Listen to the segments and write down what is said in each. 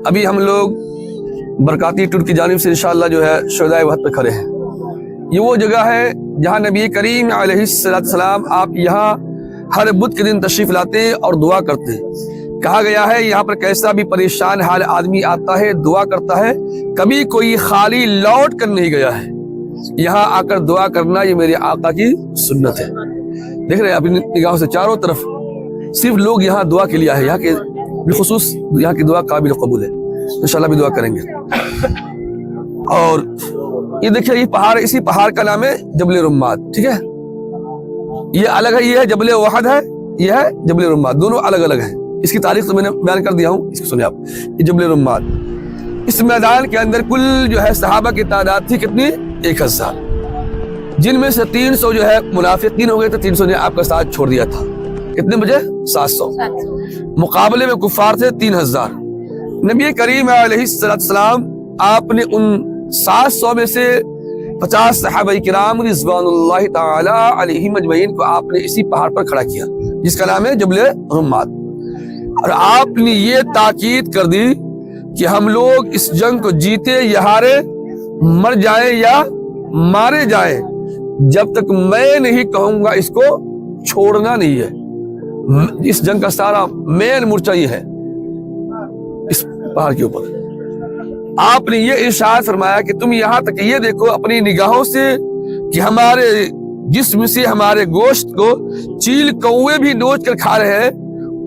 ابھی ہم لوگ برکاتی ٹور کی جانب سے انشاءاللہ جو ہے شہدائے وحد پہ کھڑے ہیں. یہ وہ جگہ ہے جہاں نبی کریم علیہ السلام آپ یہاں ہر بدھ کے دن تشریف لاتے ہیں اور دعا کرتے ہیں. کہا گیا ہے یہاں پر کیسا بھی پریشان حال آدمی آتا ہے دعا کرتا ہے, کبھی کوئی خالی لوٹ کر نہیں گیا ہے. یہاں آ کر دعا کرنا یہ میرے آقا کی سنت ہے. دیکھ رہے ہیں اپنی نگاہوں سے چاروں طرف صرف لوگ یہاں دعا کے لیے آئے, یہاں کے بالخصوص یہاں کی دعا قابل قبول ہے. انشاءاللہ بھی دعا کریں گے. اور یہ دیکھیں یہ پہاڑ, اسی پہاڑ کا نام ہے جبل رماد. ٹھیک ہے, یہ الگ ہے, یہ ہے جبل وحد ہے, یہ ہے جبل رماد, دونوں الگ الگ ہیں. اس کی تاریخ تو میں نے بیان کر دیا ہوں, اس کو سنیں آپ. یہ جبل رماد, اس میدان کے اندر کل جو ہے صحابہ کی تعداد تھی کتنی, 1000, جن میں سے 300 جو ہے منافقین ہو گئے تھے, 300 نے آپ کا ساتھ چھوڑ دیا تھا. کتنے بجے, 700. مقابلے میں کفار تھے 3000. نبی کریم علیہ السلام آپ نے ان 700 میں سے 50 صحابہ کرام رضوان اللہ تعالی علیہم اجمعین کو آپ نے اسی پہاڑ پر کھڑا کیا جس کا نام ہے جبل رماد. اور آپ نے یہ تاکید کر دی کہ ہم لوگ اس جنگ کو جیتے یا ہارے, مر جائیں یا مارے جائیں, جب تک میں نہیں کہوں گا اس کو چھوڑنا نہیں ہے. اس جنگ کا سارا مین مورچہ یہ ہے اس پہاڑ کے اوپر. آپ نے یہ ارشاد فرمایا کہ تم یہاں تک یہ دیکھو اپنی نگاہوں سے کہ ہمارے جسم سے ہمارے گوشت کو چیل کوے بھی نوچ کر کھا رہے ہیں,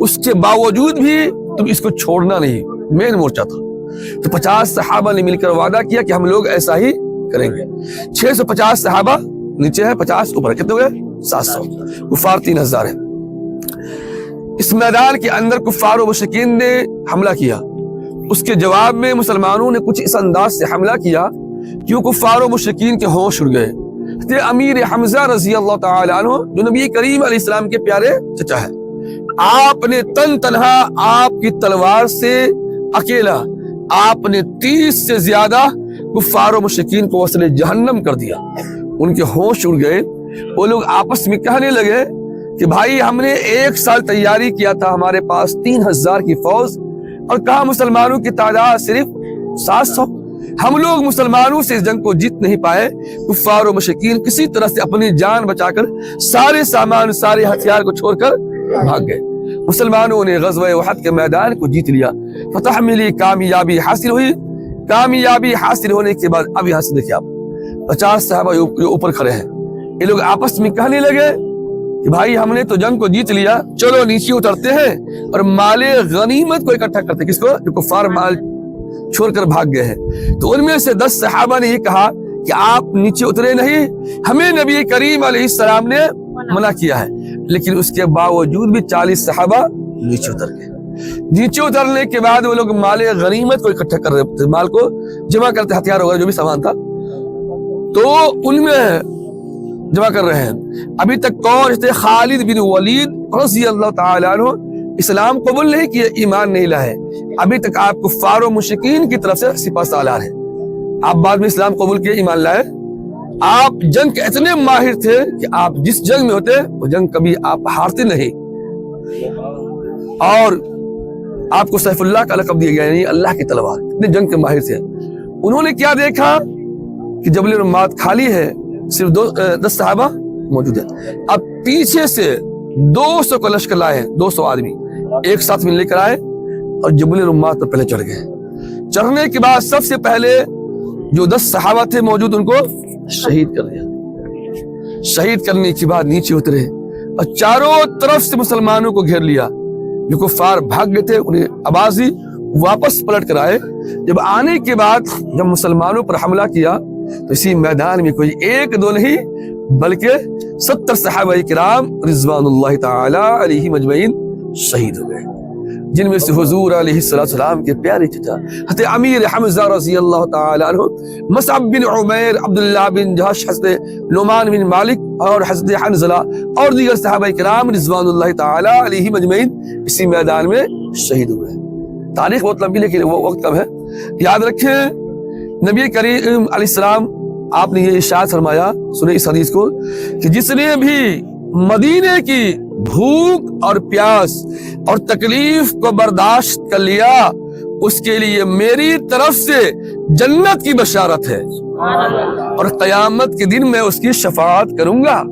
اس کے باوجود بھی تم اس کو چھوڑنا نہیں. مین مورچہ تھا. تو 50 صحابہ نے مل کر وعدہ کیا کہ ہم لوگ ایسا ہی کریں گے. 650 صحابہ نیچے ہے, 50 اوپر, کتنے ہوئے, 700. کفار 3000 ہیں. اس میدان کے اندر کفار و مشرکین نے حملہ کیا. اس کے جواب میں مسلمانوں نے کچھ اس انداز سے حملہ کیا کہ وہ کفار و مشرکین کے ہوش اڑ گئے. امیر حمزہ رضی اللہ تعالی عنہ جو نبی کریم علیہ السلام کے پیارے چچا ہے, آپ نے تن تنہا آپ کی تلوار سے اکیلا آپ نے 30 سے زیادہ کفار و مشرکین کو وصل جہنم کر دیا. ان کے ہوش اڑ گئے. وہ لوگ آپس میں کہنے لگے کہ بھائی ہم نے 1 سال تیاری کیا تھا, ہمارے پاس 3000 کی فوج, اور کہا مسلمانوں کی تعداد صرف 700. ہم لوگ مسلمانوں سے اس جنگ کو جیت نہیں پائے. کفار و مشرکین کسی طرح سے اپنی جان بچا کر سارے سامان سارے ہتھیار کو چھوڑ کر بھاگ گئے. مسلمانوں نے غزوہ احد کے میدان کو جیت لیا. فتح ملی, کامیابی حاصل ہوئی. کامیابی حاصل ہونے کے بعد اب یہاں سے دیکھیں آپ 50 صحابہ اوپر کھڑے ہیں. یہ لوگ آپس میں کہنے لگے کہ بھائی ہم نے تو جنگ کو جیت لیا, چلو نیچے اترتے ہیں اور مال غنیمت کو اکٹھا کرتے. کس کو, جو کفار مال چھوڑ کر بھاگ گئے ہیں. تو ان میں سے 10 صحابہ نے یہ کہا کہ آپ نیچے اترے نہیں, ہمیں نبی کریم علیہ السلام نے منع کیا ہے. لیکن اس کے باوجود بھی 40 صحابہ نیچے اتر گئے. نیچے اترنے کے بعد وہ لوگ مال غنیمت کو اکٹھا کر رہے تھے, مال کو جمع کرتے, ہتھیار وغیرہ جو بھی سامان تھا تو ان میں جمع کر رہے ہیں. ابھی تک کون تھے, خالد بن ولید رضی اللہ تعالی عنہ اسلام قبول نہیں کیے, ایمان نہیں لائے. ابھی تک آپ کفار و مشرکین کی طرف سے سپہ سالار ہیں. آپ بعد میں اسلام قبول کیے, ایمان لائے. آپ جنگ کے اتنے ماہر تھے کہ آپ جس جنگ میں ہوتے وہ جنگ کبھی آپ ہارتے نہیں. اور آپ کو سیف اللہ کا لقب دیا گیا, یعنی اللہ کی تلوار. اتنے جنگ کے ماہر تھے. انہوں نے کیا دیکھا کہ جبل رماد خالی ہے, صرف 10 صحابہ موجود ہیں. اب پیچھے سے 200 کا لشکر لائے, 200 آدمی ایک ساتھ مل لے کر آئے اور جبل رماد پر پہلے چڑھ گئے. چڑھنے کے بعد سب سے پہلے جو 10 صحابہ تھے موجود ان کو شہید کر دیا. شہید کرنے کے بعد نیچے اترے اور چاروں طرف سے مسلمانوں کو گھیر لیا. جو کفار بھاگ گئے تھے انہیں آبازی واپس پلٹ کر آئے. جب آنے کے بعد جب مسلمانوں پر حملہ کیا تو اسی میدان میں کوئی 1-2 نہیں بلکہ 70 صحابہ کرام رضوان اللہ تعالی علیہم اجمعین شہید ہو گئے, جن میں سے حضور علیہ السلام کے پیارے چچا حضرت امیر حمزہ رضی اللہ تعالی عنہ, مصعب بن عمیر, عبداللہ بن جہش, حضرت نعمان بن مالک اور حضرت حنظلہ اور دیگر صحابہ کرام رضوان اللہ تعالی علیہم اجمعین اسی میدان میں شہید ہوئے. تاریخ بہت لمبی لیکن وہ وقت کم ہے. یاد رکھیں نبی کریم علیہ السلام آپ نے یہ ارشاد فرمایا, سنیں اس حدیث کو, کہ جس نے بھی مدینے کی بھوک اور پیاس اور تکلیف کو برداشت کر لیا اس کے لیے میری طرف سے جنت کی بشارت ہے، اور قیامت کے دن میں اس کی شفاعت کروں گا،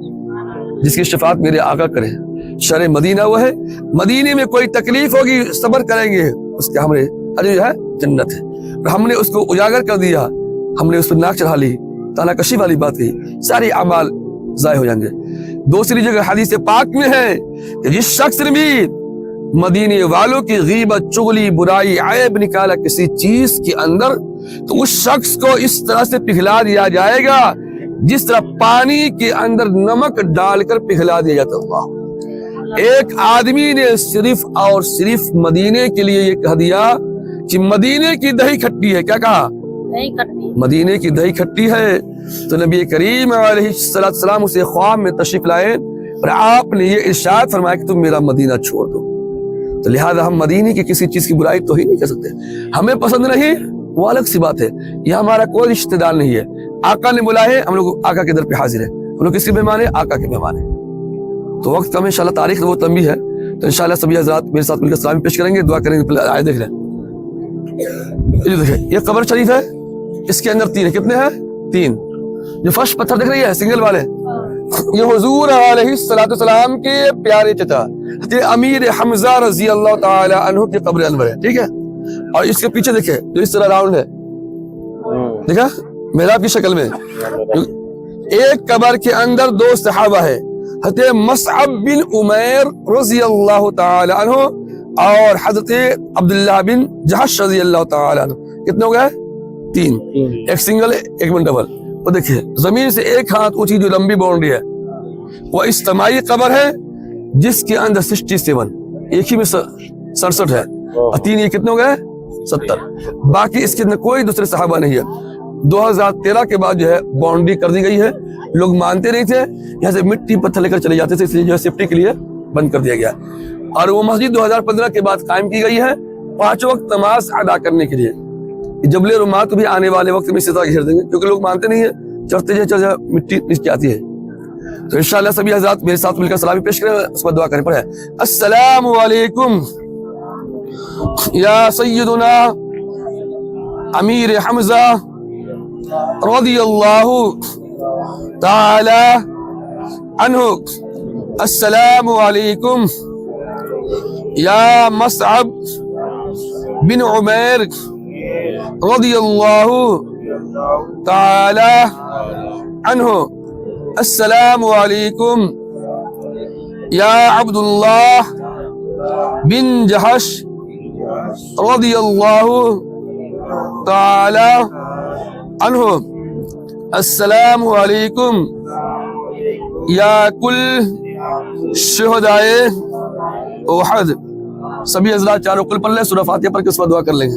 جس کی شفاعت میرے آقا کرے۔ شرع مدینہ وہ ہے، مدینے میں کوئی تکلیف ہوگی صبر کریں گے، اس کے ہمارے اجر جو ہے جنت ہے۔ اور ہم نے اس کو اجاگر کر دیا، ہم نے اس پر ناک چڑھا لی، تانا کشی والی بات کی، سارے اعمال ضائع ہو جائیں گے۔ دوسری جگہ حدیث پاک میں ہے کہ جس شخص نے بھی مدینے والوں کی غیبت، چغلی، برائی، عیب نکالا کسی چیز کے اندر، تو اس شخص کو اس طرح سے پگھلا دیا جائے گا جس طرح پانی کے اندر نمک ڈال کر پگھلا دیا جاتا ہے۔ ایک آدمی نے صرف اور صرف مدینے کے لیے یہ کہہ دیا کہ مدینے کی دہی کھٹی ہے، کیا کہا؟ مدینے کی دہی کھٹی ہے، تو نبی کریم علیہ السلام اسے خواب میں تشریف لائے اور آپ نے یہ ارشاد فرمایا کہ تم میرا مدینہ چھوڑ دو۔ تو لہذا ہم مدینے کی کسی چیز کی برائی تو ہی نہیں کر سکتے، ہمیں پسند نہیں وہ الگ سی بات ہے، یہ ہمارا کوئی رشتہ دار نہیں ہے۔ آقا نے بلائے، ہم لوگ آقا کے در پہ حاضر ہیں، ہم لوگ کس کے مہمان ہیں؟ آقا کے مہمان ہیں۔ تو وقت کم انشاءاللہ، تاریخ وہ تنبیہ ہے، تو انشاءاللہ سبھی حضرات میرے ساتھ مل کر سلام پیش کریں گے، دعا کریں گے۔ آئے دیکھ لیں، یہ دیکھیں، یہ قبر شریف ہے، اس کے اندر تین ہے، کتنے ہیں؟ تین۔ جو فرش پتھر دیکھ رہی ہے سنگل والے، یہ حضور علیہ السلام کے پیارے چچا امیر حمزہ رضی اللہ تعالی عنہ کی قبر انور ہے، ٹھیک ہے۔ اور اس کے پیچھے دیکھیں جو اس طرح راؤنڈ ہے، دیکھا محراب کی شکل میں، ایک قبر کے اندر دو صحابہ ہے، حضرت مصعب بن عمیر رضی اللہ تعالی عنہ اور حضرت عبداللہ بن جحش رضی اللہ تعالی عنہ۔ کتنے ہو گئے؟ تین، ایک سنگل ایک میں ڈبل۔ وہ دیکھیں زمین سے ایک ہاتھ اونچی جو لمبی باؤنڈری ہے وہ اجتماعی قبر ہے جس کے اندر 67، ایک ہی میں 67 ہے، اور تین یہ کتنے ہو گئے؟ 70۔ باقی اس کے اندر کوئی دوسرے صحابہ نہیں ہے۔ 2013 کے بعد جو ہے باؤنڈری کر دی گئی ہے، لوگ مانتے نہیں تھے، یہاں سے مٹی پتھر لے کر چلے جاتے تھے، اس لیے جو ہے سیفٹی کے لیے بند کر دیا گیا۔ اور وہ مسجد 2015 کے بعد قائم کی گئی ہے 5 وقت نماز ادا کرنے کے لیے۔ جبل رمات بھی آنے والے وقت میں اسی طرح گھیر دیں گے، کیونکہ لوگ مانتے نہیں ہیں، چڑھتے جائے مٹی نیچے آتی ہے۔ تو انشاءاللہ سبھی حضرات میرے ساتھ مل کر سلامی پیش کریں، اس پر دعا کریں۔ پڑھیں السلام علیکم یا سیدنا امیر حمزہ رضی اللہ تعالی عنہ، السلام علیکم یا مصعب بن عمیر رضی اللہ تعالی عنہ، السلام علیکم یا عبداللہ بن جحش رضی اللہ تعالی عنہ، السلام علیکم یا کل شہدائے احد۔ سبھی حضرات چاروں کل پڑھ لیں، سورہ فاتحہ پڑھ کے اس پر دعا کر لیں گے۔